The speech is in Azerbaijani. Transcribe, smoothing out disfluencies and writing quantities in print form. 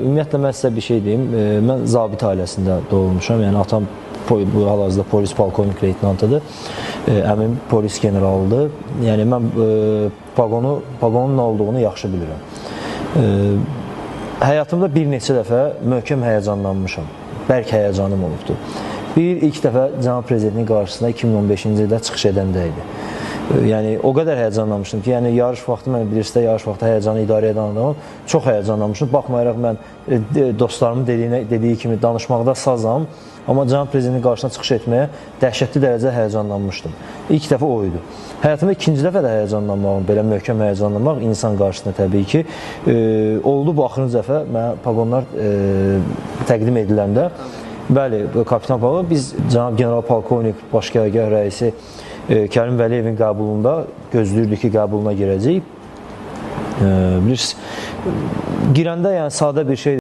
Ümumiyyətlə, mən sizə bir şey deyim. Mən zabit ailəsində doğulmuşam. Yəni, atam hal-hazırda polis polkovnik leytenantıdır. Əmim polis generalıdır. Yəni, mən paqonun nə olduğunu yaxşı bilirəm. Həyatımda bir neçə dəfə möhkəm həyəcanlanmışam. Bərk həyəcanım olubdur. İlk dəfə Cənab Prezidentin qarşısında 2015-ci ildə çıxış edəndə idi. Yəni, o qədər həyəcanlanmışdım ki, yəni, yarış vaxtı, mən bilirsiniz, yarış vaxtı həyəcanı idarə edən adamım, çox həyəcanlanmışdım. Baxmayaraq, mən dostlarımın dediyi kimi danışmaqda sazam, amma Cənab Prezidentin qarşısına çıxış etməyə dəhşətli dərəcə həyəcanlanmışdım. İlk dəfə o idi. Həyatımda ikinci dəfə də həyəcanlanmağım, belə möhkəm həyəcanlanmaq insan qarşısında təbii ki, oldu bu axırıncı dəfə mənə paqonlar təqdim ediləndə, bəli, kapitan paqon, biz Cənab General Polkovnik Baş Qərargah rəisi Kərim Vəliyevin qəbulunda gözləyirdik ki, qəbuluna girəcəyik. Bilirsiniz, girəndə yəni sadə bir şey